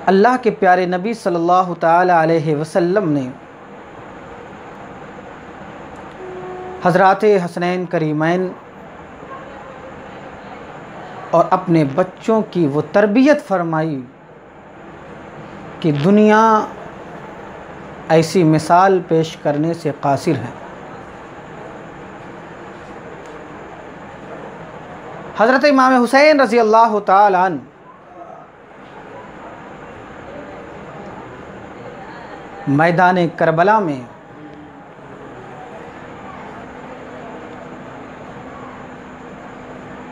अल्लाह के प्यारे नबी सल्लल्लाहु ताला अलैहि वसल्लम ने हज़रात हसनैन करीमैन और अपने बच्चों की वो तरबियत फरमाई कि दुनिया ऐसी मिसाल पेश करने से कासिर है। हज़रत इमाम हुसैन रज़ी अल्लाह ताला अन्हु मैदान करबला में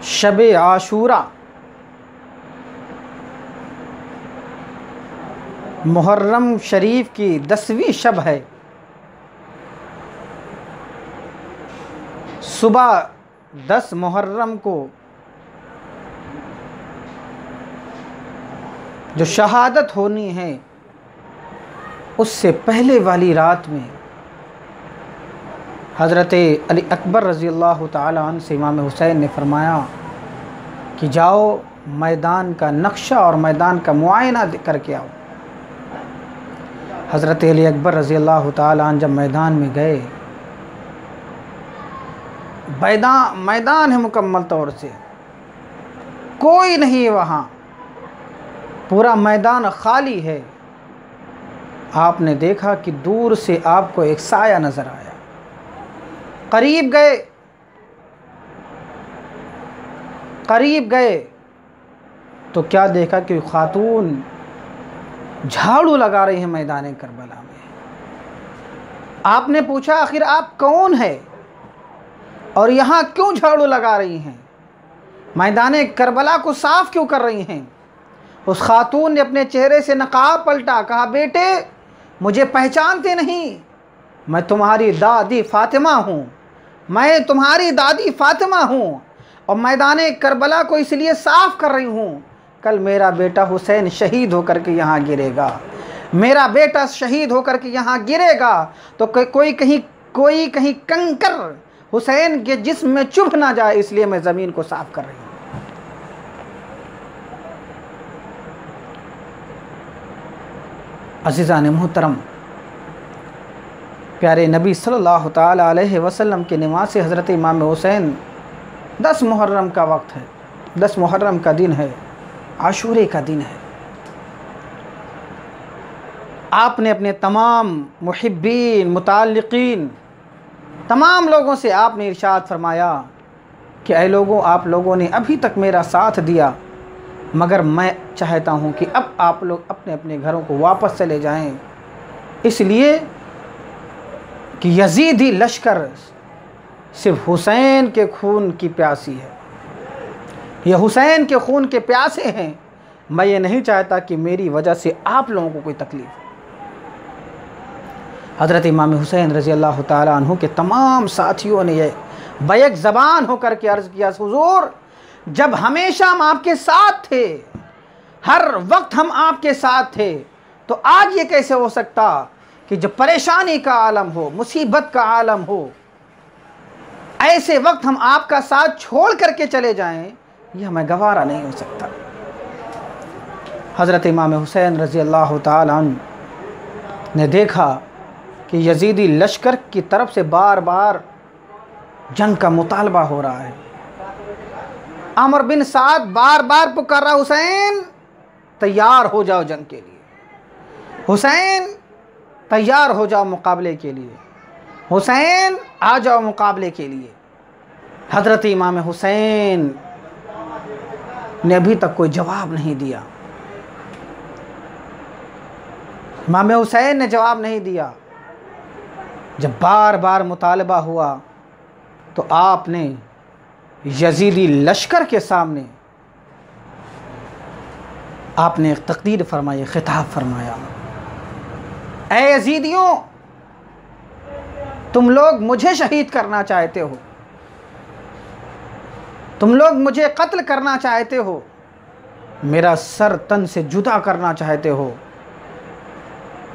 शब आशूरा मुहर्रम शरीफ की 10वीं शब है। सुबह 10 मुहर्रम को जो शहादत होनी है, उससे पहले वाली रात में हज़रत अली अकबर रज़ी अल्लाह ताला अन्हु से इमाम हुसैन ने फरमाया कि जाओ मैदान का नक्शा और मैदान का मुआयना करके आओ। हज़रत अली अकबर रज़ी अल्लाह ताला अन्हु जब मैदान में गए, मैदान है मुकम्मल तौर से, कोई नहीं है वहाँ, पूरा मैदान खाली है। आपने देखा कि दूर से आपको एक साया नज़र आया। करीब गए तो क्या देखा कि खातून झाड़ू लगा रही हैं मैदान करबला में। आपने पूछा आखिर आप कौन है और यहाँ क्यों झाड़ू लगा रही हैं, मैदान करबला को साफ़ क्यों कर रही हैं? उस खातून ने अपने चेहरे से नकाब पलटा, कहा बेटे मुझे पहचानते नहीं, मैं तुम्हारी दादी फ़ातिमा हूँ, मैं तुम्हारी दादी फ़ातिमा हूँ और मैदान करबला को इसलिए साफ़ कर रही हूँ, कल मेरा बेटा हुसैन शहीद होकर के यहाँ गिरेगा, मेरा बेटा शहीद होकर के यहाँ गिरेगा तो कोई कहीं कंकर हुसैन के जिस्म में चुभ ना जाए, इसलिए मैं ज़मीन को साफ़ कर रही हूँ। अज़ीज़ान मोहतरम, प्यारे नबी सल्लल्लाहु ताला अलैहि वसल्लम के निवास हज़रत इमाम हुसैन 10 मुहर्रम का वक्त है, 10 मुहर्रम का दिन है, आशूरे का दिन है। आपने अपने तमाम मुहिब्बीन मुताल्लिकीन तमाम लोगों से आपने इरशाद फरमाया कि ऐ लोगों, आप लोगों ने अभी तक मेरा साथ दिया, मगर मैं चाहता हूँ कि अब आप लोग अपने अपने घरों को वापस चले जाएं, इसलिए कि यजीदी लश्कर सिर्फ हुसैन के खून की प्यासी है, ये हुसैन के खून के प्यासे हैं। मैं ये नहीं चाहता कि मेरी वजह से आप लोगों को कोई तकलीफ़। हज़रत इमाम हुसैन रज़ी अल्लाह ताला अन्हु के तमाम साथियों ने ये बैक ज़बान होकर के अर्ज़ किया, हुज़ूर जब हमेशा हम आपके साथ थे, हर वक्त हम आपके साथ थे, तो आज ये कैसे हो सकता कि जब परेशानी का आलम हो, मुसीबत का आलम हो, ऐसे वक्त हम आपका साथ छोड़ करके चले जाएं, यह हमें गवारा नहीं हो सकता। हज़रत इमाम हुसैन रज़ी अल्लाह ताला अन्हु ने देखा कि यजीदी लश्कर की तरफ से बार बार जंग का मुतालबा हो रहा है। अमर बिन साद बार बार पुकार रहा, हुसैन तैयार हो जाओ जंग के लिए, हुसैन तैयार हो जाओ मुकाबले के लिए, हुसैन आ जाओ मुकाबले के लिए। हज़रत इमाम हुसैन ने अभी तक कोई जवाब नहीं दिया। इमाम हुसैन ने जवाब नहीं दिया। जब बार बार मुतालबा हुआ तो आपने यजीदी लश्कर के सामने आपने एक तकरीर फरमाई, खिताब फरमाया, ऐ यजीदियों, तुम लोग मुझे शहीद करना चाहते हो, तुम लोग मुझे कत्ल करना चाहते हो, मेरा सर तन से जुदा करना चाहते हो,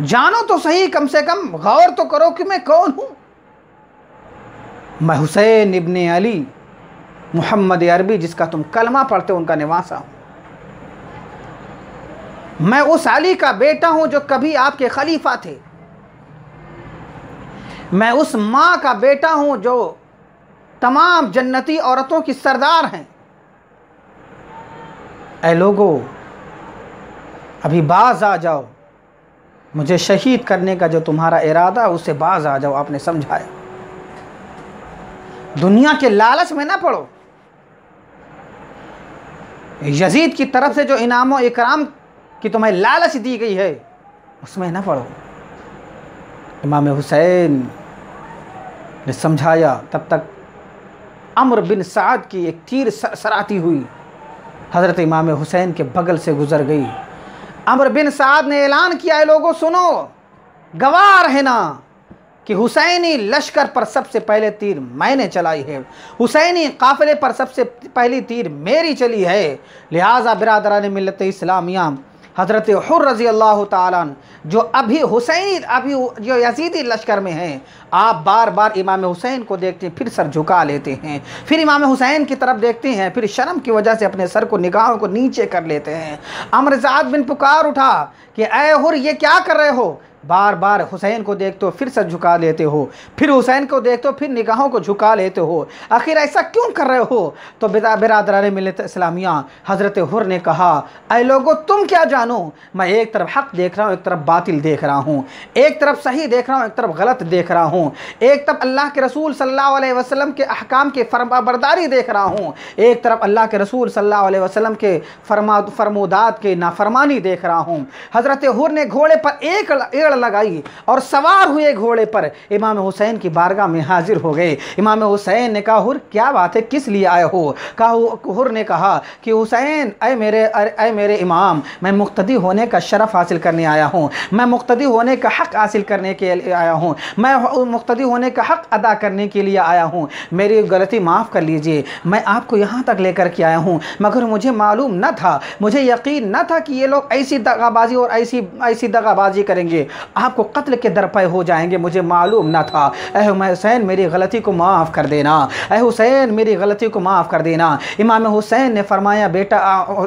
जानो तो सही, कम से कम गौर तो करो कि मैं कौन हूँ। मैं हुसैन इब्ने अली मुहम्मद अरबी, जिसका तुम कलमा पढ़ते हो, उनका निवासा हूँ। मैं उस अली का बेटा हूं जो कभी आपके खलीफा थे। मैं उस माँ का बेटा हूं जो तमाम जन्नती औरतों की सरदार हैं। ऐ लोगों, अभी बाज आ जाओ, मुझे शहीद करने का जो तुम्हारा इरादा है उससे बाज आ जाओ। आपने समझाया, दुनिया के लालच में ना पड़ो। यजीद की तरफ से जो इनाम व इकराम की तुम्हें लालच दी गई है उसमें ना पड़ो। इमाम हुसैन ने समझाया। तब तक अम्र बिन साद की एक तीर सराती हुई हज़रत इमाम हुसैन के बगल से गुजर गई। अम्र बिन साद ने ऐलान किया, है लोगों सुनो, गवाह है ना कि हुसैनी लश्कर पर सबसे पहले तीर मैंने चलाई है, हुसैनी काफ़िले पर सबसे पहली तीर मेरी चली है। लिहाजा बिरादरान मिल्लत इस्लामिया, हज़रत हुर रज़ी अल्लाह ताला जो अभी जो यजीदी लश्कर में हैं, आप बार बार इमाम हुसैन को देखते हैं, फिर सर झुका लेते हैं, फिर इमाम हुसैन की तरफ देखते हैं, फिर शर्म की वजह से अपने सर को, निगाहों को नीचे कर लेते हैं। अम्र ज़ाद बिन पुकार उठा कि ऐ हुर, ये क्या कर रहे हो? बार बार हुसैन को देखते हो फिर सर झुका लेते हो, फिर हुसैन को देखते हो फिर निगाहों को झुका लेते हो, आखिर ऐसा क्यों कर रहे हो? तो बिरादरान मिल्लत इस्लामिया, हज़रत हुर ने कहा, ऐ लोगों तुम क्या जानो, मैं एक तरफ हक़ देख रहा हूँ, एक तरफ बातिल देख रहा हूँ, एक तरफ सही देख रहा हूँ, एक तरफ गलत देख रहा हूँ, एक तरफ अल्लाह के रसूल सल्लल्लाहु अलैहि वसल्लम के अहकाम के फरमाबरदारी देख रहा हूँ, एक तरफ अल्लाह के रसूल सल्लल्लाहु अलैहि वसल्लम के फरमोदात के नाफरमानी देख रहा हूँ। हज़रत हुर ने घोड़े पर एक एड़ लगाई और सवार हुए घोड़े पर इमाम हुसैन की बारगाह में हाजिर हो गए। इमाम हुसैन ने कहा, हुर क्या बात है, किस लिए आए हो? हुर ने कहा कि हुसैन, ऐ मेरे इमाम, मैं मुक्तदी होने का शरफ़ हासिल करने आया हूँ, मैं मुक्तदी होने का हक़ हासिल करने के लिए आया हूँ, मैं मुक्तदी होने का हक़ अदा करने के लिए आया हूँ, मेरी गलती माफ़ कर लीजिए। मैं आपको यहाँ तक लेकर के आया हूँ, मगर मुझे मालूम न था, मुझे यकीन न था कि ये लोग ऐसी दगाबाजी और ऐसी दगाबाजी करेंगे, आपको कत्ल के दर पे हो जाएंगे, मुझे मालूम ना था। ऐ हुसैन मेरी गलती को माफ़ कर देना, ऐ हुसैन मेरी गलती को माफ़ कर देना। इमाम हुसैन ने फरमाया, बेटा,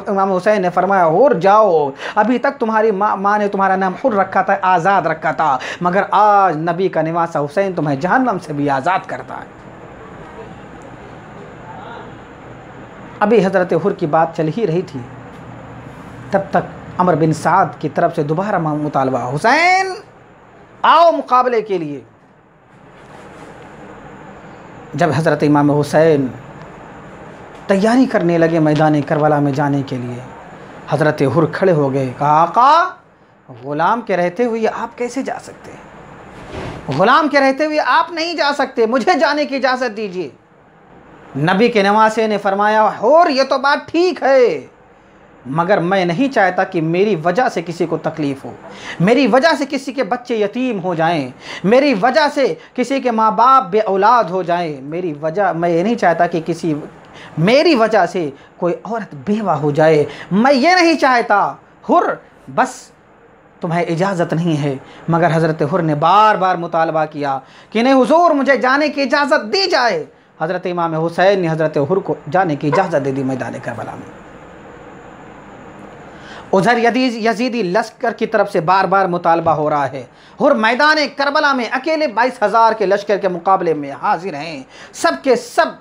इमाम हुसैन ने फरमाया, हुर जाओ, अभी तक तुम्हारी माँ ने तुम्हारा नाम हुर रखा था, आज़ाद रखा था, मगर आज नबी का निवासा हुसैन तुम्हें जहन्नम से भी आज़ाद करता है। अभी हज़रत हुर की बात चल ही रही थी, तब तक अमर बिन साद की तरफ से दोबारा मुतालबा, हुसैन आओ मुकाबले के लिए। जब हज़रत इमाम हुसैन तैयारी करने लगे मैदान करबला में जाने के लिए, हज़रत हुर खड़े हो गए, कहा, आका, ग़ुलाम के रहते हुए आप कैसे जा सकते हैं? ग़ुलाम के रहते हुए आप नहीं जा सकते, मुझे जाने की इजाज़त दीजिए। नबी के नवासे ने फरमाया, हुर ये तो बात ठीक है, मगर मैं नहीं चाहता कि मेरी वजह से किसी को तकलीफ़ हो, मेरी वजह से किसी के बच्चे यतीम हो जाएं, मेरी वजह से किसी के माँ बाप बे औलाद हो जाएं, मैं ये नहीं चाहता कि मेरी वजह से कोई औरत बेवा हो जाए, मैं ये नहीं चाहता। हुर, बस तुम्हें इजाज़त नहीं है। मगर हज़रत हुर ने बार बार मुतालबा किया कि नहीं हुजूर, मुझे जाने की इजाज़त दी जाए। हज़रत इमाम हुसैन ने हज़रत हुर को जाने की इजाज़त दे दी मैदान करबला में। उधर यजीदी लश्कर की तरफ से बार बार मुतालबा हो रहा है, हुर मैदान करबला में अकेले 22,000 के लश्कर के मुकाबले में हाजिर हैं, सब के सब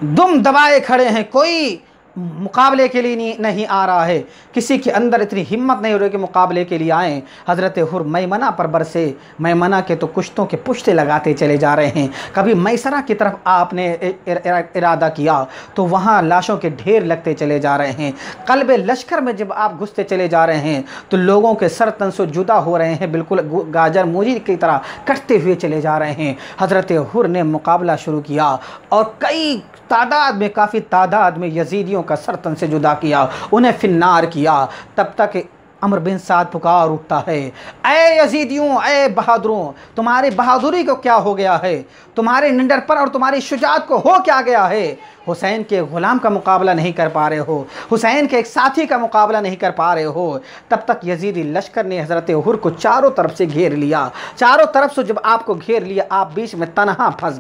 दुम दबाए खड़े हैं, कोई मुकाबले के लिए नहीं आ रहा है, किसी के अंदर इतनी हिम्मत नहीं हो रही कि मुकाबले के लिए आएँ। हज़रत हुर मैमना पर बरसे, मैमना के तो कुश्तों के पुश्ते लगाते चले जा रहे हैं। कभी मैसरा की तरफ आपने इरादा किया तो वहाँ लाशों के ढेर लगते चले जा रहे हैं। कल्बे लश्कर में जब आप घुसते चले जा रहे हैं तो लोगों के सर तन से जुदा हो रहे हैं, बिल्कुल गाजर मूजी की तरह कटते हुए चले जा रहे हैं। हज़रत हुर ने मुकाबला शुरू किया और काफ़ी तादाद में यजीदियों का सर तन से जुदा किया, उन्हें फिन्नार किया। तब तक अमर बिन साद पुकार उठता है, ऐ यजीदियों, ऐ बहादुरों, तुम्हारी बहादुरी को क्या हो गया है? तुम्हारे निडरपन और तुम्हारी शुजाअत को हो क्या गया है? हुसैन के ग़ुलाम का मुकाबला नहीं कर पा रहे हो, हुसैन के एक साथी का मुकाबला नहीं कर पा रहे हो। तब तक यजीदी लश्कर ने हज़रत हुर को चारों तरफ से घेर लिया। चारों तरफ से जब आपको घेर लिया, आप बीच में तनहा फंस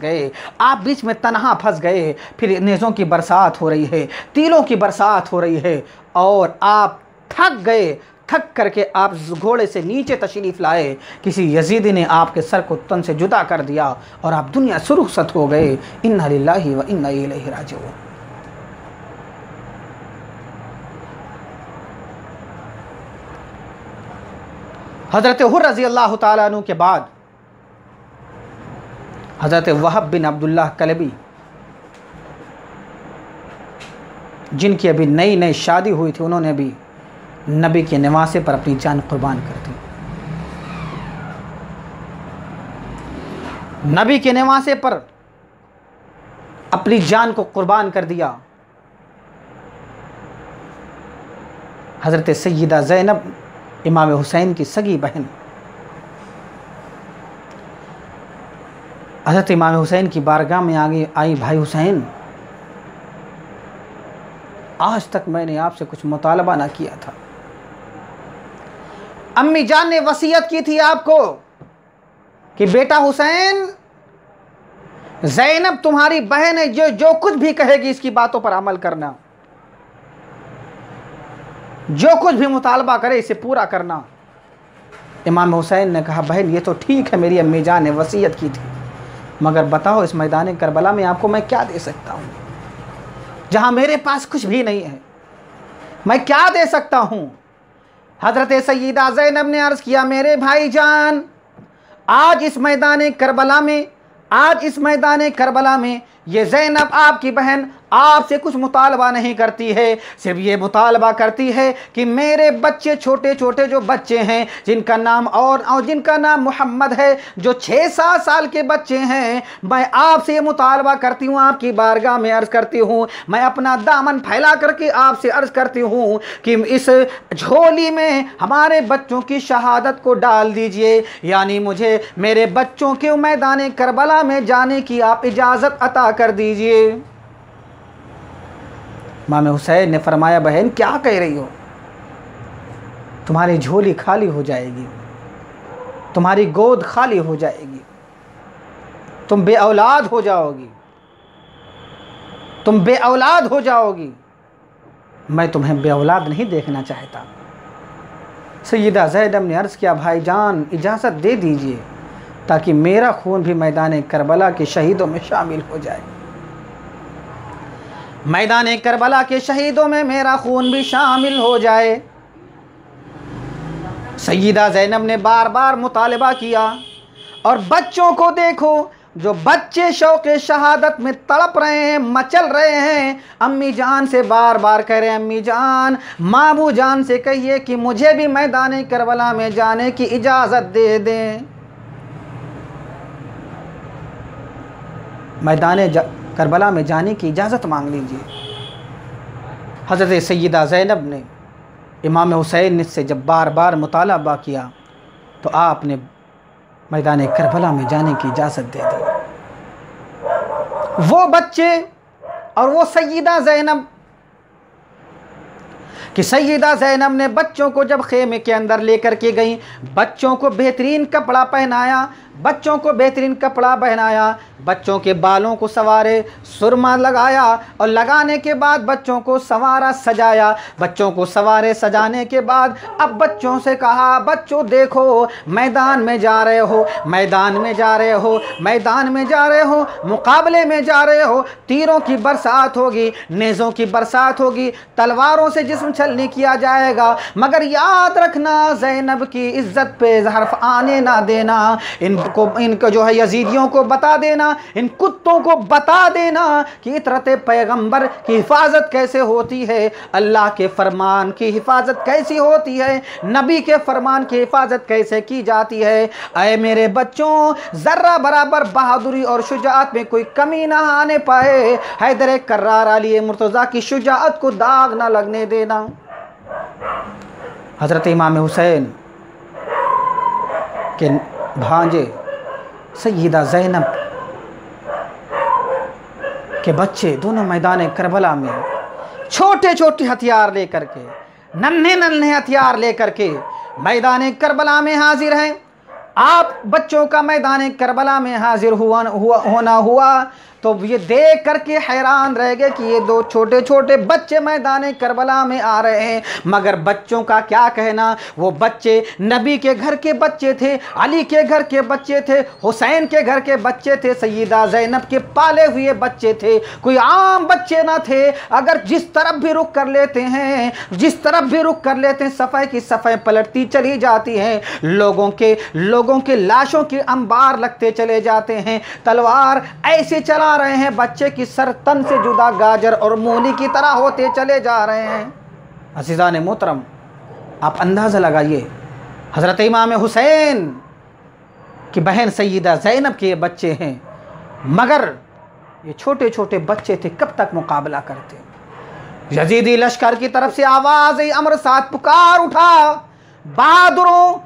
गए। फिर नेज़ों की बरसात हो रही है, तीलों की बरसात हो रही है और आप थक गए, थक करके आप घोड़े से नीचे तशरीफ़ लाए, किसी यजीदी ने आपके सर को तन से जुदा कर दिया और आप दुनिया से रुखसत हो गए। इन्ना लिल्लाहि व इन्ना इलैहि राजिऊन। हज़रत हुर रज़ी अल्लाह ताला अन्हु के बाद हज़रत वहब बिन अब्दुल्लाह कलबी, जिनकी अभी नई नई शादी हुई थी, उन्होंने भी नबी के नवासे पर अपनी जान कुर्बान कर दी। नबी के नवासे पर अपनी जान को कुर्बान कर दिया। हज़रत सैयदा ज़ैनब, इमाम हुसैन की सगी बहन, हज़रत इमाम हुसैन की बारगाह में आगे आई, भाई हुसैन, आज तक मैंने आपसे कुछ मुतालबा ना किया था। अम्मी जान ने वसीयत की थी आपको कि बेटा हुसैन, ज़ैनब तुम्हारी बहन है, जो कुछ भी कहेगी इसकी बातों पर अमल करना, जो कुछ भी मुतालबा करे इसे पूरा करना। इमाम हुसैन ने कहा, बहन ये तो ठीक है, मेरी अम्मी जान ने वसीयत की थी, मगर बताओ इस मैदान करबला में आपको मैं क्या दे सकता हूँ, जहाँ मेरे पास कुछ भी नहीं है, मैं क्या दे सकता हूँ। हज़रत सैयदा ज़ैनब ने अर्ज़ किया, मेरे भाईजान, आज इस मैदान करबला में ये ज़ैनब आपकी बहन आपसे कुछ मुतालबा नहीं करती है, सिर्फ ये मुतालबा करती है कि मेरे बच्चे, छोटे छोटे जो बच्चे हैं, जिनका नाम मोहम्मद है, जो 6-7 साल के बच्चे हैं, मैं आपसे ये मुतालबा करती हूँ, आपकी बारगाह में अर्ज़ करती हूँ, मैं अपना दामन फैला करके आपसे अर्ज़ करती हूँ कि इस झोली में हमारे बच्चों की शहादत को डाल दीजिए, यानी मुझे मेरे बच्चों के मैदान करबला में जाने की आप इजाज़त अता कर दीजिए। इमाम हुसैन ने फरमाया, बहन क्या कह रही हो, तुम्हारी झोली खाली हो जाएगी, तुम्हारी गोद खाली हो जाएगी, तुम बेऔलाद हो जाओगी, तुम बेऔलाद हो जाओगी, मैं तुम्हें बेऔलाद नहीं देखना चाहता। सैयदा ज़ैनब ने अर्ज़ किया, भाईजान इजाज़त दे दीजिए ताकि मेरा खून भी मैदान करबला के शहीदों में शामिल हो जाए, मैदान करबला के शहीदों में मेरा खून भी शामिल हो जाए। सैयदा ज़ैनब ने बार बार मुतालबा किया, और बच्चों को देखो, जो बच्चे शौक़े शहादत में तड़प रहे हैं, मचल रहे हैं, अम्मी जान से बार बार कह रहे हैं, अम्मी जान, मामू जान से कहिए कि मुझे भी मैदान करबला में जाने की इजाज़त दे दें। मैदान करबला में जाने की इजाज़त मांग लीजिए। हज़रत सैयदा ज़ैनब ने, इमाम हुसैन से जब बार बार मुतालबा किया तो आपने मैदान करबला में जाने की इजाज़त दे दी। वो बच्चे और वो सैयदा ज़ैनब, कि सैयदा ज़ैनब ने बच्चों को जब खेमे के अंदर लेकर के गई, बच्चों को बेहतरीन कपड़ा पहनाया, बच्चों को बेहतरीन कपड़ा पहनाया, बच्चों के बालों को संवारे, सुरमा लगाया, और लगाने के बाद बच्चों को संवारा, सजाया। बच्चों को संवारे सजाने के बाद अब बच्चों से कहा, बच्चों देखो, मैदान में जा रहे हो, मैदान में जा रहे हो, मैदान में जा रहे हो, मुकाबले में जा रहे हो, तीरों की बरसात होगी, नेज़ों की बरसात होगी, तलवारों से जिस्म छलनी किया जाएगा, मगर याद रखना ज़ैनब की इज़्ज़त पे हर्फ आने ना देना। इनको जो है यजीदियों को बता देना, इन कुत्तों को बता देना कि इतरत पैगंबर की हिफाजत कैसे होती है, अल्लाह के फरमान की हिफाजत कैसी होती है, नबी के फरमान की हिफाजत कैसे की जाती है। ऐ मेरे बच्चों, ज़र्रा बराबर बहादुरी और शुजाअत में कोई कमी ना आने पाए। हैदर कर्रार अली मुर्तज़ा की शुजाअत को दाग ना लगने देना। हज़रत इमाम हुसैन के भांजे सैयदा ज़ैनब के बच्चे दोनों मैदान करबला में छोटे छोटे हथियार लेकर के, नन्हे नन्हे हथियार लेकर के मैदान करबला में हाजिर हैं। आप बच्चों का मैदान करबला में हाजिर होना हुआ तो ये देख करके हैरान रह गए कि ये दो छोटे छोटे बच्चे मैदान करबला में आ रहे हैं। मगर बच्चों का क्या कहना, वो बच्चे नबी के घर के बच्चे थे, अली के घर के बच्चे थे, हुसैन के घर के बच्चे थे, सैयदा ज़ैनब के पाले हुए बच्चे थे, कोई आम बच्चे ना थे। अगर जिस तरफ भी रुख कर लेते हैं, जिस तरफ भी रुख कर लेते हैं, सफ़े की सफ़े पलटती चली जाती हैं। लोगों के लाशों के अंबार लगते चले जाते हैं। तलवार ऐसे चला रहे हैं, बच्चे की सर तन से जुदा गाजर और मूली की तरह होते चले जा रहे हैं। अज़ीज़ान मोहतरम, आप अंदाज़ा लगाइए, हज़रत इमाम हुसैन की बहन सैयदा ज़ैनब के बच्चे हैं, मगर ये छोटे छोटे बच्चे थे, कब तक मुकाबला करते। यजीदी लश्कर की तरफ से आवाज़ अमर साथ पुकार उठा, बहादुरों,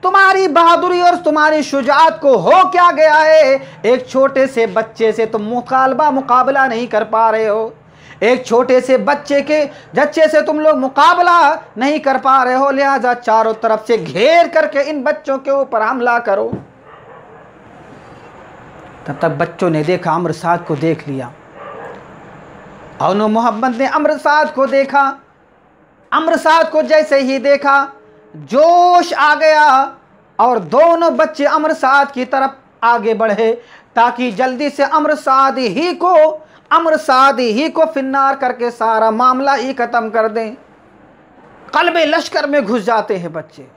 तुम्हारी बहादुरी और तुम्हारी शुजाअत को हो क्या गया है? एक छोटे से बच्चे से तुम मुकाबला नहीं कर पा रहे हो, एक छोटे से बच्चे से तुम लोग मुकाबला नहीं कर पा रहे हो, लिहाजा चारों तरफ से घेर करके इन बच्चों के ऊपर हमला करो। तब तक बच्चों ने देखा, अमर साद को देख लिया। औनो मोहम्मद ने अमर साद को देखा। अमर साद को जैसे ही देखा, जोश आ गया और दोनों बच्चे अमर साद की तरफ आगे बढ़े ताकि जल्दी से अमर साद ही को फिन्नार करके सारा मामला ही खत्म कर दें। कल्बे लश्कर में घुस जाते हैं बच्चे।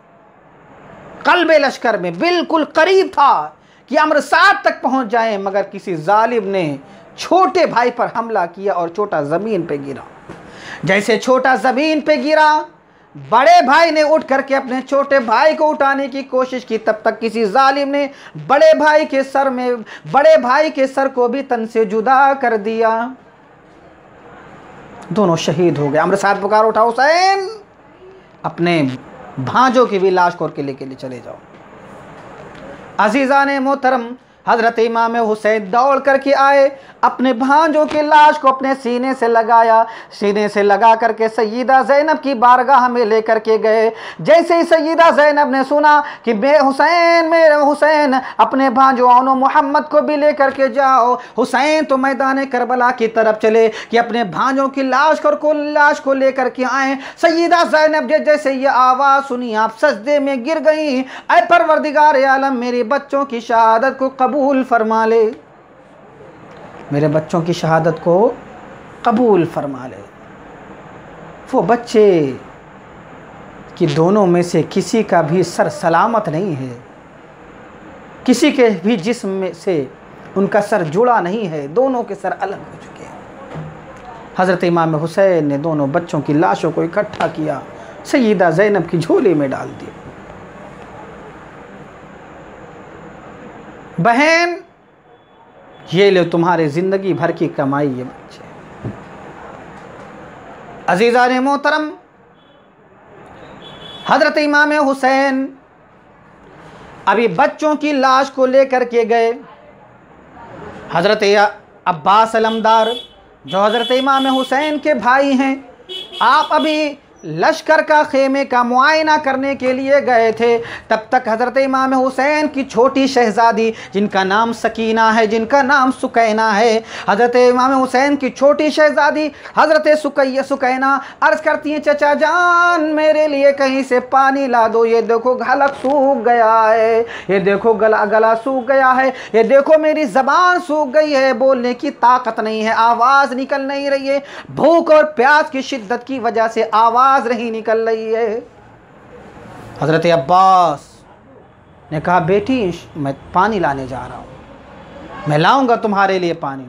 कल्बे लश्कर में बिल्कुल करीब था कि अमर साद तक पहुंच जाए, मगर किसी जालिम ने छोटे भाई पर हमला किया और छोटा जमीन पे गिरा। जैसे छोटा जमीन पे गिरा, बड़े भाई ने उठ करके अपने छोटे भाई को उठाने की कोशिश की, तब तक किसी जालिम ने बड़े भाई के सर को भी तन से जुदा कर दिया। दोनों शहीद हो गए। अमर साद पुकार उठा, हुसैन, अपने भांजों की भी लाश खोर के लेके चले जाओ। अजीज़ान मोहतरम, हज़रत इमाम हुसैन दौड़ करके आए, अपने भांजों की लाश को अपने सीने से लगाया, सीने से लगा करके सैयदा ज़ैनब की बारगाह में लेकर के गए। जैसे ही सैयदा ज़ैनब ने सुना कि मेरे हुसैन अपने भांजों औनो मोहम्मद को भी लेकर के जाओ, हुसैन तो मैदान करबला की तरफ चले कि अपने भांजों की लाश को लेकर के आए। सैयदा ज़ैनब जैसे ये आवाज़ सुनी, आप सजदे में गिर गई। ऐ परवरदिगार आलम, मेरे बच्चों की शहादत को कबूल फरमा ले, मेरे बच्चों की शहादत को कबूल फरमा ले। वो बच्चे कि दोनों में से किसी का भी सर सलामत नहीं है, किसी के भी जिस्म में से उनका सर जुड़ा नहीं है, दोनों के सर अलग हो चुके हैं। हज़रत इमाम हुसैन ने दोनों बच्चों की लाशों को इकट्ठा किया, सैयदा ज़ैनब की झोली में डाल दिया। बहन, ये लो तुम्हारे ज़िंदगी भर की कमाई ये बच्चे। अज़ीज़ान मोहतरम, हज़रत इमाम हुसैन अभी बच्चों की लाश को लेकर के गए। हज़रत अब्बास अलमदार जो हज़रत इमाम हुसैन के भाई हैं, आप अभी लश्कर का खेमे का मुआयना करने के लिए गए थे। तब तक हज़रत इमाम हुसैन की छोटी शहज़ादी, जिनका नाम सकीना है, जिनका नाम सुकैना है, हज़रत इमाम हुसैन की छोटी शहज़ादी हज़रत सुकैना अर्ज़ करती हैं, चचा जान मेरे लिए कहीं से पानी ला दो, ये देखो गला सूख गया है, ये देखो गला सूख गया है, ये देखो मेरी ज़बान सूख गई है, बोलने की ताकत नहीं है, आवाज़ निकल नहीं रही है, भूख और प्यास की शिद्दत की वजह से आवाज़ नहीं निकल रही है। हज़रत अब्बास ने कहा, बेटी मैं पानी लाने जा रहा हूँ, मैं लाऊंगा तुम्हारे लिए पानी।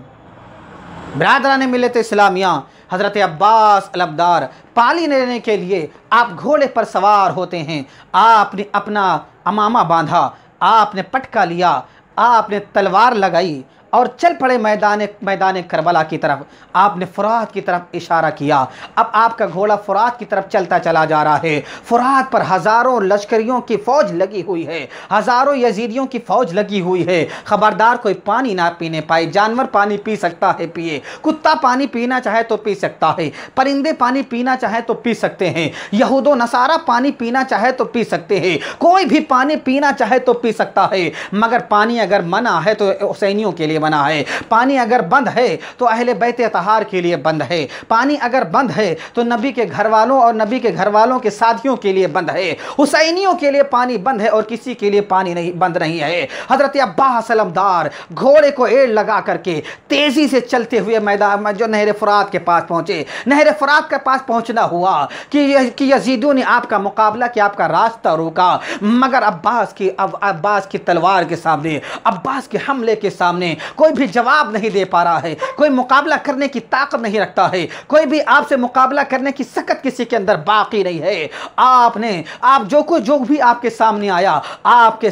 बिरादरान मिल्लत इस्लामिया, हज़रत अब्बास अलमदार पानी लेने के लिए आप घोड़े पर सवार होते हैं, आपने अपना अमामा बांधा, आपने पटका लिया, आपने तलवार लगाई और चल पड़े मैदान करबला की तरफ। आपने फुरात की तरफ इशारा किया। अब आपका घोड़ा फुरात की तरफ चलता चला जा रहा है। फुरात पर हज़ारों लश्करियों की फ़ौज लगी हुई है, हज़ारों यजीदियों की फ़ौज लगी हुई है। ख़बरदार कोई पानी ना पीने पाए। जानवर पानी पी सकता है पिए, कुत्ता पानी पीना चाहे तो पी सकता है, परिंदे पानी पीना चाहे तो पी सकते हैं, यहूदो नसारा पानी पीना चाहे तो पी सकते हैं, कोई भी पानी पीना चाहे तो पी सकता है। मगर पानी अगर मना है तो हुसैनियों के लिए लिए बना है। पानी अगर बंद है तो अहले बैत तहार के लिए बंद है। पानी अगर बंद है तो नबी के घर वालों और नबी के घर वालों के साथियों के लिए बंद है। हुसैनियों के लिए पानी बंद है और किसी के लिए पानी नहीं बंद नहीं है। हजरत अब्बास सलमदार घोड़े को एड़ लगा करके तेजी से चलते हुए मैदान में जो नहर फुरात के पास पहुंचे। नहर फुरात के पास पहुंचना हुआ कि यजीदों ने आपका मुकाबला किया, आपका रास्ता रोका, मगर अब्बास की तलवार के सामने, अब्बास के हमले के सामने कोई भी जवाब नहीं दे पा रहा है। कोई मुकाबला करने की ताकत नहीं रखता है। कोई भी आपसे मुकाबला करने की सकत किसी के अंदर बाकी नहीं है। आप जो भी आपके सामने आया, आप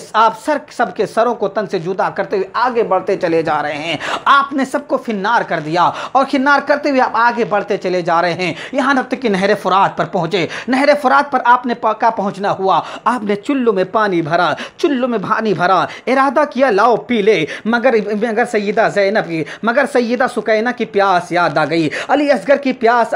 सबके सरों को तन से जुदा करते हुए आगे बढ़ते चले जा रहे हैं। आपने सबको फिन्नार कर दिया और खिन्नार करते हुए आप आगे बढ़ते चले जा रहे हैं। यहां तक कि नहर फुरात पर पहुंचे। नहर फुरात पर आपने पक्का पहुंचना हुआ। आपने चुल्लू में पानी भरा, चुल्लू में पानी भरा, इरादा किया लाओ पी ले, मगर सैयदा ज़ैनब की, मगर सैयदा सुकैना की प्यास याद आ गई, अली असगर की प्यास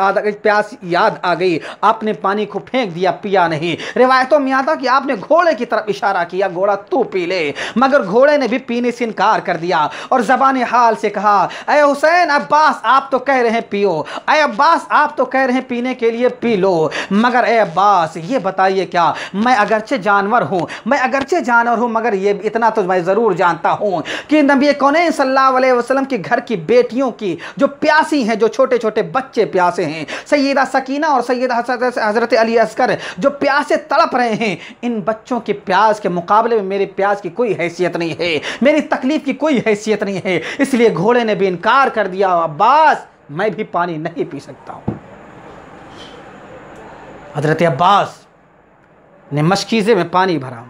याद आ गई। आपने पानी को फेंक दिया, पिया नहीं। रिवायतों में आता कि आपने घोड़े की तरफ इशारा किया, घोड़ा तू पी ले, मगर घोड़े ने भी पीने से इनकार कर दिया और ज़बान हाल से कहा, अय हुसैन, अब्बास आप तो कह रहे हैं पियो, अय अब्बास आप तो कह रहे हैं पीने के लिए पी लो, मगर अय अब्बास ये बताइए क्या, मैं अगरचे जानवर हूँ मगर ये इतना तो मैं ज़रूर जानता हूँ कि नबी कौनैन सल्लल्लाहु अलैहि वसल्लम के घर की बेटियों की जो प्यासी हैं, जो छोटे छोटे बच्चे प्यासे हैं, सैयदा सकीना और सैयदा हज़रत अली असगर जो प्यासे तड़प रहे हैं, इन बच्चों के प्यास के मुकाबले में मेरे प्यास की कोई हैसियत नहीं है, मेरी तकलीफ़ की कोई हैसियत नहीं है। इसलिए घोड़े ने भी इनकार कर दिया, अब्बास मैं भी पानी नहीं पी सकता हूँ। हज़रत अब्बास ने मशकीज़े में पानी भरा,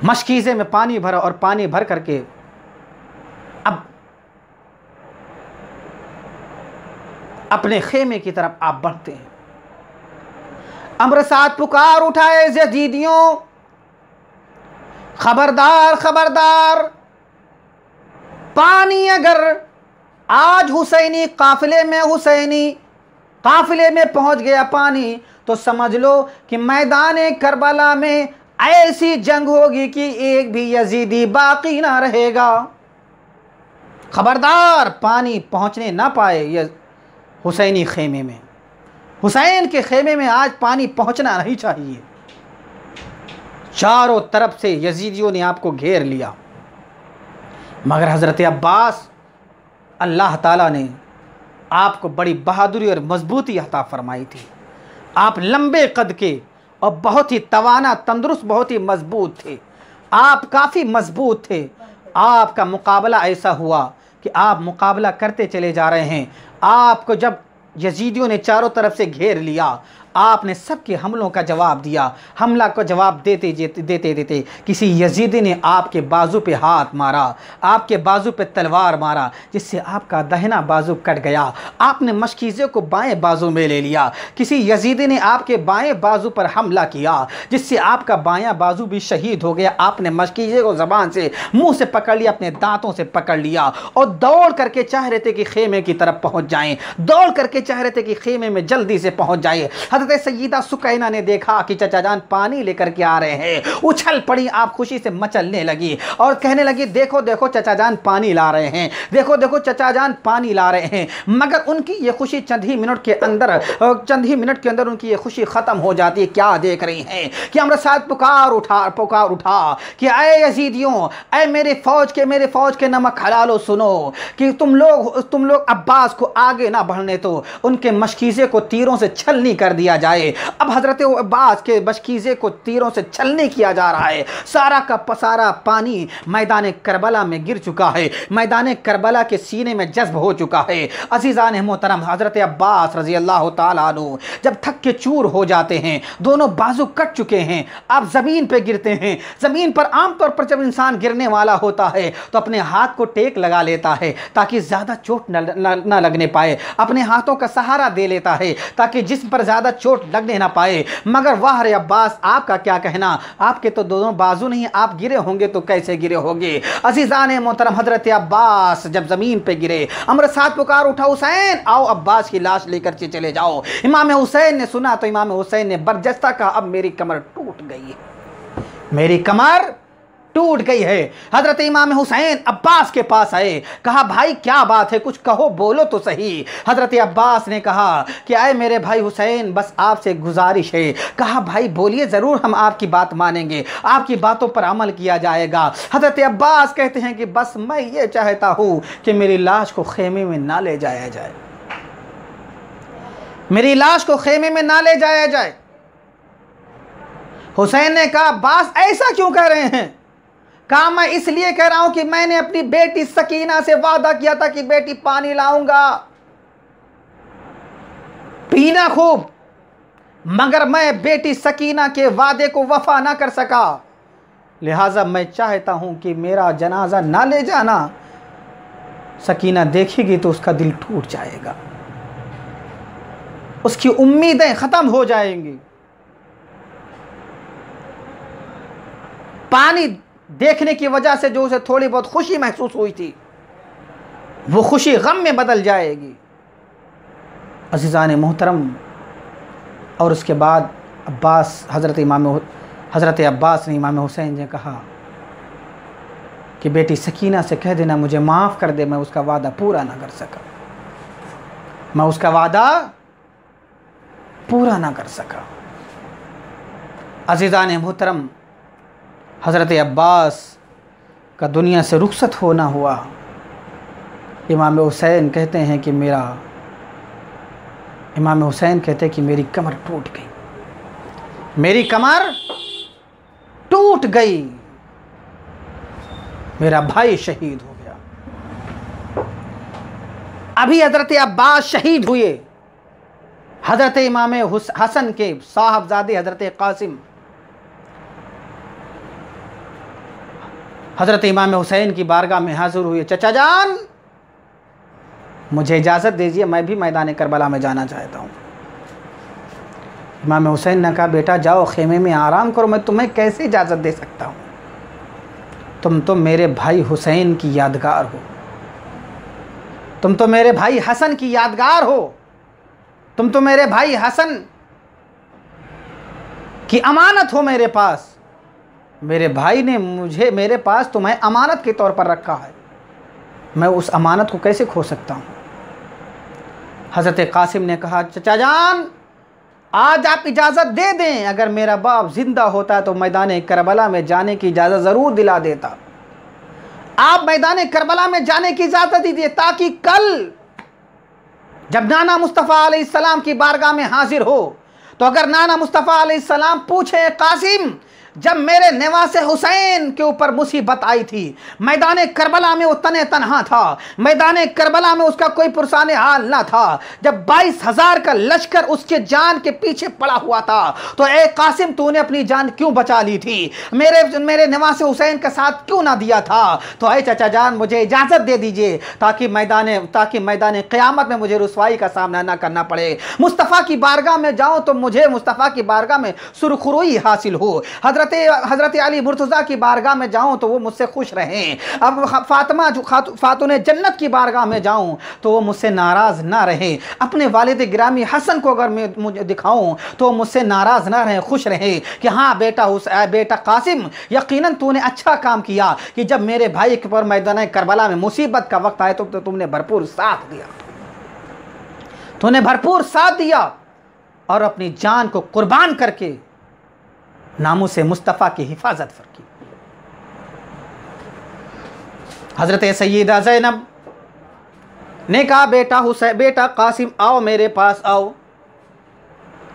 मशकीज़े में पानी भरा और पानी भर करके अब अपने खेमे की तरफ आप बढ़ते हैं। अमर साथ पुकार उठाए यजीदियों, खबरदार खबरदार, पानी अगर आज हुसैनी काफिले में पहुंच गया पानी, तो समझ लो कि मैदान करबला में ऐसी जंग होगी कि एक भी यजीदी बाकी ना रहेगा। खबरदार पानी पहुंचने ना पाए ये हुसैनी खेमे में, हुसैन के खेमे में आज पानी पहुंचना नहीं चाहिए। चारों तरफ से यजीदियों ने आपको घेर लिया, मगर हज़रत अब्बास, अल्लाह ताला ने आपको बड़ी बहादुरी और मजबूती अता फरमाई थी। आप लंबे कद के और बहुत ही तवाना, तंदुरुस्त, बहुत ही मजबूत थे। आप काफ़ी मजबूत थे। आपका मुकाबला ऐसा हुआ कि आप मुकाबला करते चले जा रहे हैं। आपको जब यजीदियों ने चारों तरफ से घेर लिया, आपने सबके हमलों का जवाब दिया। हमला को जवाब देते देते किसी यजीदी ने आपके बाजू पे हाथ मारा, आपके बाजू पे तलवार मारा, जिससे आपका दाहिना बाजू कट गया। आपने मशकीज़े को बाएं बाजू में ले लिया। किसी यजीदी ने आपके बाएं बाजू पर हमला किया, जिससे आपका बायां बाजू भी शहीद हो गया। आपने मशकीज़े को ज़बान से, मुंह से पकड़ लिया, अपने दांतों से पकड़ लिया और दौड़ करके चाह रहे थे कि खेमे की तरफ पहुँच जाएँ, दौड़ करके चाह रहे थे कि खेमे में जल्दी से पहुँच जाए। सैयदा सुकैना ने देखा कि चचा जान पानी लेकर के आ रहे हैं, उछल पड़ी, आप खुशी से मचलने लगी और कहने लगी, देखो देखो चचा जान पानी ला रहे हैं, देखो देखो चचा जान पानी ला रहे हैं। मगर उनकी ये खुशी चंद ही मिनट के अंदर उनकी ये खुशी ख़त्म हो जाती है। क्या देख रही हैं कि हमारे साथ पुकार उठा कि अय यजीदियों, अय मेरे फ़ौज के नमक हलालो, सुनो कि तुम लोग अब्बास को आगे ना बढ़ने दो, उनके मशकीज़े को तीरों से छलनी कर दिया जाए। अब हजरत अब्बास के मशकीज़े को तीरों से छलनी किया जा रहा है। सारा का सारा पानी मैदान करबला में गिर चुका है, मैदान करबला के सीने में जज्ब हो चुका है। अज़ीज़ान मोहतरम, हजरत अब्बास रज़ी अल्लाह ताला अन्हु जब थक के चूर हो जाते हैं, दोनों बाजू कट चुके हैं, आप ज़मीन पे गिरते हैं। ज़मीन पर आमतौर पर जब इंसान गिरने वाला होता है तो अपने हाथ को टेक लगा लेता है ताकि ज़्यादा चोट न लगने पाए, अपने हाथों का सहारा दे लेता है ताकि जिस्म पर ज़्यादा चोट लगने ना पाए। मगर वाह रे अब्बास, आपका क्या कहना, आपके तो दोनों बाजू नहीं, आप गिरे होंगे तो कैसे गिरे होंगे। अज़ीज़ान मोहतरम, हजरत अब्बास जब ज़मीन पे गिरे, अमर साथ पुकार उठा, हुसैन आओ अब्बास की लाश लेकर के चले जाओ। इमाम हुसैन ने सुना तो इमाम हुसैन ने बरजस्ता कहा, अब मेरी कमर टूट गई है, मेरी कमर टूट गई है। हजरत इमाम हुसैन अब्बास के पास आए, कहा भाई क्या बात है, कुछ कहो, बोलो तो सही। हजरत अब्बास ने कहा कि आए मेरे भाई हुसैन, बस आपसे गुजारिश है। कहा भाई बोलिए, ज़रूर हम आपकी बात मानेंगे, आपकी बातों पर अमल किया जाएगा। हजरत अब्बास कहते हैं कि बस मैं ये चाहता हूँ कि मेरी लाश को खेमे में ना ले जाया जाए, मेरी लाश को खेमे में ना ले जाया जाए। हुसैन ने कहा अब्बास ऐसा क्यों कह रहे हैं? कहा मैं इसलिए कह रहा हूं कि मैंने अपनी बेटी सकीना से वादा किया था कि बेटी पानी लाऊंगा, पीना खूब, मगर मैं बेटी सकीना के वादे को वफा ना कर सका, लिहाजा मैं चाहता हूं कि मेरा जनाजा ना ले जाना। सकीना देखेगी तो उसका दिल टूट जाएगा, उसकी उम्मीदें खत्म हो जाएंगी। पानी देखने की वजह से जो उसे थोड़ी बहुत खुशी महसूस हुई थी, वो खुशी गम में बदल जाएगी। अज़ीज़ान मोहतरम, और उसके बाद हज़रत अब्बास ने इमाम हुसैन ने कहा कि बेटी सकीना से कह देना मुझे माफ़ कर दे, मैं उसका वादा पूरा ना कर सका, मैं उसका वादा पूरा ना कर सका। अज़ीज़ान मोहतरम, हज़रत अब्बास का दुनिया से रुखसत होना हुआ। इमाम हुसैन कहते हैं कि मेरी कमर टूट गई, मेरी कमर टूट गई, मेरा भाई शहीद हो गया। अभी हज़रत अब्बास शहीद हुए, हज़रत इमाम हसन के साहबजादे हज़रत कासिम हज़रत इमाम हुसैन की बारगाह में हाज़िर हुए। चचा जान मुझे इजाज़त दीजिए, मैं भी मैदान करबला में जाना चाहता हूँ। इमाम हुसैन ने कहा बेटा जाओ खेमे में आराम करो, मैं तुम्हें कैसे इजाज़त दे सकता हूँ, तुम तो मेरे भाई हुसैन की यादगार हो, तुम तो मेरे भाई हसन की यादगार हो, तुम तो मेरे भाई हसन की अमानत हो मेरे पास। मेरे भाई ने मुझे मेरे पास तुम्हें अमानत के तौर पर रखा है, मैं उस अमानत को कैसे खो सकता हूँ। हज़रत कासिम ने कहा चचा जान आज आप इजाज़त दे दें, अगर मेरा बाप ज़िंदा होता तो मैदान करबला में जाने की इजाज़त ज़रूर दिला देता। आप मैदान करबला में जाने की इजाज़त दीजिए ताकि कल जब नाना मुस्तफ़ा अलैहिस्सलाम की बारगाह में हाजिर हो तो अगर नाना मुस्तफ़ा अलैहिस्सलाम पूछे कासिम जब मेरे नवासे हुसैन के ऊपर मुसीबत आई थी, मैदान करबला में वो तने तनहा था, मैदान करबला में उसका कोई पुरसान हाल ना था, जब 22,000 का लश्कर उसके जान के पीछे पड़ा हुआ था, तो ए कासिम तूने अपनी जान क्यों बचा ली थी, मेरे नवासे हुसैन का साथ क्यों ना दिया था। तो ए चचा जान मुझे इजाज़त दे दीजिए ताकि मैदान क़यामत में मुझे रुसवाई का सामना ना करना पड़े। मुस्तफ़ा की बारगाह में जाऊँ तो मुझे मुस्तफ़ा की बारगाह में सुरखरुई हासिल हो, हज़रत अली मुर्तज़ा की बारगाह में जाऊं तो वो मुझसे खुश रहें, अब फातिमा जो खातून जन्नत की बारगाह में जाऊं तो वो मुझसे नाराज़ ना रहें, अपने वालिद गिरामी हसन को अगर मैं मुझे दिखाऊं तो मुझसे नाराज़ ना रहें, खुश रहें कि हाँ बेटा कासिम यकीनन तूने अच्छा काम किया कि जब मेरे भाई के पर मैदान करबला में मुसीबत का वक्त आया तो तुमने भरपूर साथ दिया, तूने भरपूर साथ दिया और अपनी जान को कुर्बान करके नामों से मुस्तफ़ा की हिफाजत की। हज़रत सैयदा ज़ैनब ने कहा बेटा कासिम आओ मेरे पास आओ,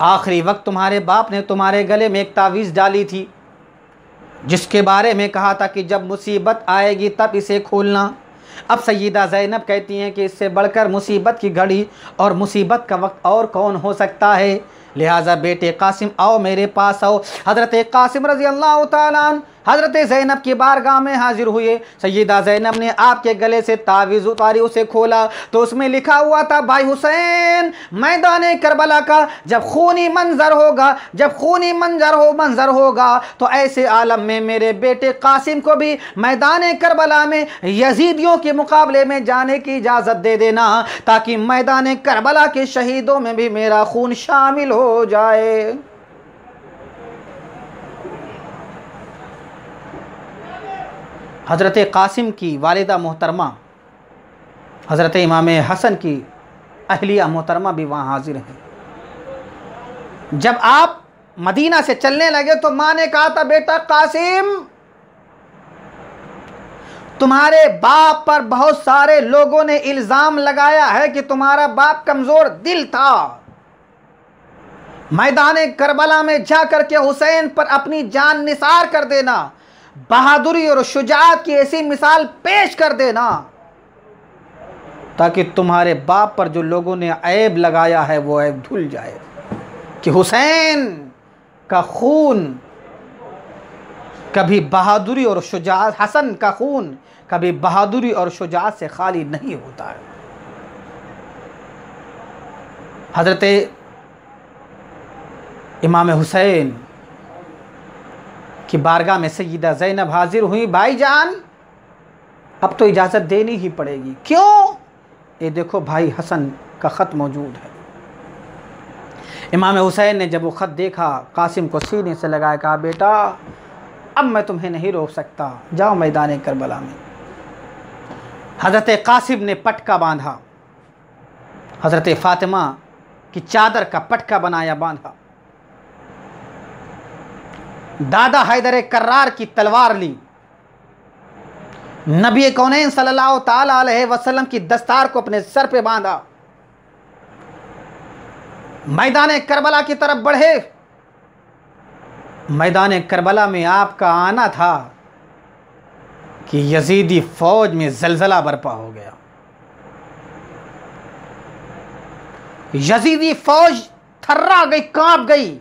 आखिरी वक्त तुम्हारे बाप ने तुम्हारे गले में एक तावीज़ डाली थी जिसके बारे में कहा था कि जब मुसीबत आएगी तब इसे खोलना। अब सैयदा ज़ैनब कहती हैं कि इससे बढ़कर मुसीबत की घड़ी और मुसीबत का वक्त और कौन हो सकता है, लिहाजा बेटे कासिम आओ मेरे पास आओ। हज़रत कासिम रज़ी अल्लाह तआला अन्हु हज़रत ज़ैनब की बारगाह में हाजिर हुए। सैयदा ज़ैनब ने आपके गले से तावीज़ उतारी, उसे खोला तो उसमें लिखा हुआ था भाई हुसैन मैदान करबला का जब खूनी मंजर होगा तो ऐसे आलम में मेरे बेटे कासिम को भी मैदान करबला में यजीदियों के मुकाबले में जाने की इजाज़त दे देना ताकि मैदान करबला के शहीदों में भी मेरा खून शामिल हो जाए। हज़रत कासिम की वालिदा मोहतरमा हज़रत इमाम हसन की अहलिया मोहतरमा भी वहाँ हाजिर हैं। जब आप मदीना से चलने लगे तो माँ ने कहा था, बेटा कासिम, तुम्हारे बाप पर बहुत सारे लोगों ने इल्ज़ाम लगाया है कि तुम्हारा बाप कमज़ोर दिल था। मैदान करबला में जाकर के हुसैन पर अपनी जान निसार कर देना, बहादुरी और शुजाअत की ऐसी मिसाल पेश कर देना ताकि तुम्हारे बाप पर जो लोगों ने ऐब लगाया है वो ऐब धुल जाए कि हुसैन का खून कभी बहादुरी और शुजाअत, हसन का खून कभी बहादुरी और शुजाअत से खाली नहीं होता है। हज़रत इमाम हुसैन की बारगाह में सय्यदा ज़ैनब हाजिर हुई। भाईजान, अब तो इजाज़त देनी ही पड़ेगी। क्यों? ये देखो भाई हसन का ख़त मौजूद है। इमाम हुसैन ने जब वो ख़त देखा, कासिम को सीने से लगाया, कहा, बेटा अब मैं तुम्हें नहीं रोक सकता, जाओ मैदान करबला में। हज़रत कासिम ने पटका बांधा, हज़रत फ़ातिमा की चादर का पटका बनाया, बांधा। दादा हैदर कर्रार की तलवार ली, नबी कौनैन सल्लल्लाहु ताला अलैहि वसल्लम की दस्तार को अपने सर पे बांधा, मैदान करबला की तरफ बढ़े। मैदान करबला में आपका आना था कि यजीदी फौज में जलजला बर्पा हो गया। यजीदी फौज थर्रा गई, कांप गई।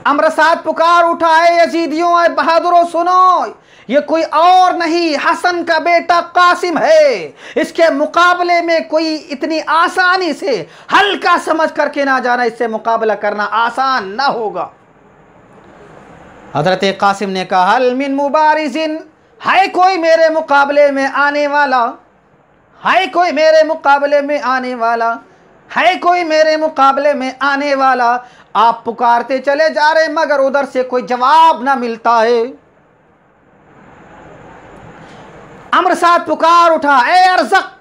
अमरसाद पुकार उठा, है यजीदियों, है बहादुरों, सुनो, ये कोई और नहीं हसन का बेटा कासिम है। इसके मुकाबले में कोई इतनी आसानी से हल्का समझ करके ना जाना, इससे मुकाबला करना आसान ना होगा। हज़रत कासिम ने कहा, हल मिन मुबारिजिन, है कोई मेरे मुकाबले में आने वाला, है कोई मेरे मुकाबले में आने वाला, है कोई मेरे मुकाबले में आने वाला। आप पुकारते चले जा रहे मगर उधर से कोई जवाब ना मिलता है। अमरसाद पुकार उठा, ए अरज़क,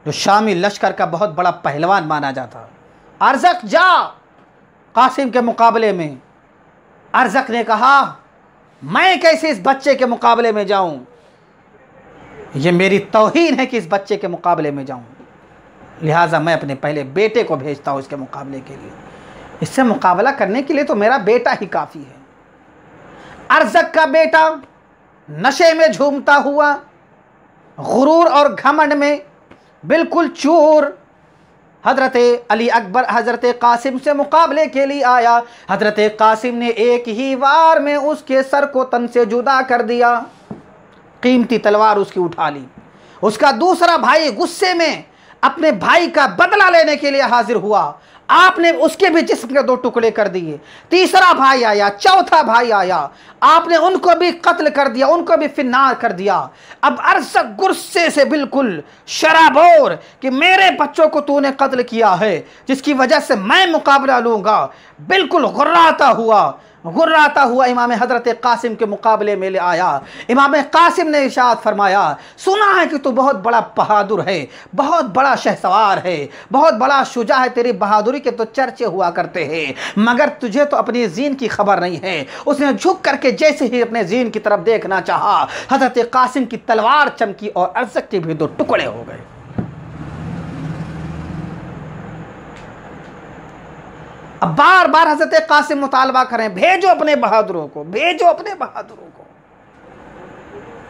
जो शामी लश्कर का बहुत बड़ा पहलवान माना जाता, अरज़क जा कासिम के मुकाबले में। अरज़क ने कहा, मैं कैसे इस बच्चे के मुकाबले में जाऊं, ये मेरी तौहीन है कि इस बच्चे के मुकाबले में जाऊं, लिहाजा मैं अपने पहले बेटे को भेजता हूं इसके मुकाबले के लिए। इससे मुकाबला करने के लिए तो मेरा बेटा ही काफ़ी है। अरज़क का बेटा नशे में झूमता हुआ, गुरूर और घमंड में बिल्कुल चूर, हज़रत अली अकबर हज़रत कासिम से मुकाबले के लिए आया। हज़रत कासिम ने एक ही वार में उसके सर को तन से जुदा कर दिया, कीमती तलवार उसकी उठा ली। उसका दूसरा भाई गुस्से में अपने भाई का बदला लेने के लिए हाजिर हुआ, आपने उसके भी जिस्म के 2 टुकड़े कर दिए। तीसरा भाई आया, चौथा भाई आया, आपने उनको भी कत्ल कर दिया, उनको भी फिन्नार कर दिया। अब अरज़क गुस्से से बिल्कुल शराबोर कि मेरे बच्चों को तूने कत्ल किया है, जिसकी वजह से मैं मुकाबला लूँगा, बिल्कुल गुर्राता हुआ इमाम हज़रत कासिम के मुकाबले में ले आया। इमाम कासिम ने इरशाद फरमाया, सुना है कि तू बहुत बड़ा बहादुर है, बहुत बड़ा शहसवार है, बहुत बड़ा शुजा है, तेरी बहादुरी के तो चर्चे हुआ करते हैं, मगर तुझे तो अपनी जीन की खबर नहीं है। उसने झुक करके जैसे ही अपने जीन की तरफ देखना चाहा, हज़रत कासिम की तलवार चमकी और अरज़क के भी 2 टुकड़े हो गए। अब बार बार हज़रत कासिम मुतालबा करें, भेजो अपने बहादुरों को, भेजो अपने बहादुरों को,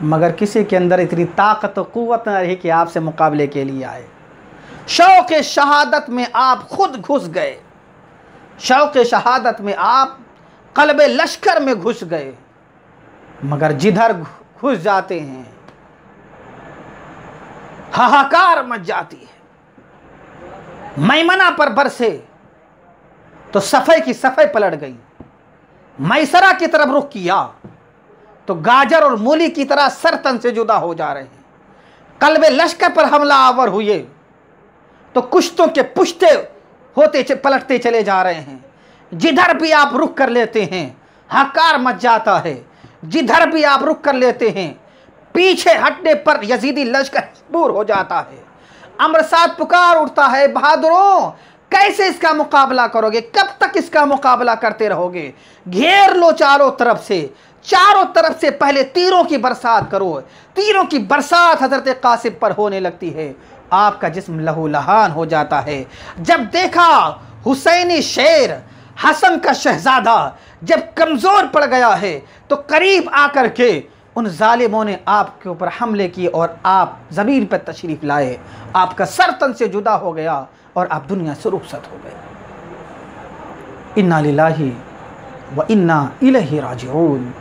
मगर किसी के अंदर इतनी ताकत और क़ुव्वत न रही कि आपसे मुकाबले के लिए आए। शौक़ शहादत में आप खुद घुस गए, शौक़ शहादत में आप क़ल्ब लश्कर में घुस गए, मगर जिधर घुस जाते हैं हाहाकार मच जाती है। मैमना पर बरसे तो सफ़े की सफ़े पलट गई, मैसरा की तरफ रुख किया तो गाजर और मूली की तरह सर तन से जुदा हो जा रहे हैं। क़ल्ब लश्कर पर हमला आवर हुए तो कुश्तों के पुश्ते होते पलटते चले जा रहे हैं। जिधर भी आप रुख कर लेते हैं हाहाकार मच जाता है। जिधर भी आप रुक कर लेते हैं, पीछे हटने पर यजीदी लश्कर मजबूर हो जाता है। अमर साथ पुकार उठता है, बहादुरों कैसे इसका मुकाबला करोगे, कब तक इसका मुकाबला करते रहोगे? घेर लो चारों तरफ से पहले तीरों की बरसात करो। तीरों की बरसात हजरत कासिम पर होने लगती है। आपका जिस्म लहूलुहान हो जाता है। जब देखा हुसैनी शेर, हसन का शहजादा जब कमज़ोर पड़ गया है, तो करीब आकर के उन जालिमों ने आपके ऊपर हमले किए और आप ज़मीन पर तशरीफ़ लाए। आपका सर तन से जुदा हो गया और आप दुनिया से रुखसत हो गए। इन्ना लिल्लाहि व इन्ना इलैहि राजिऊन।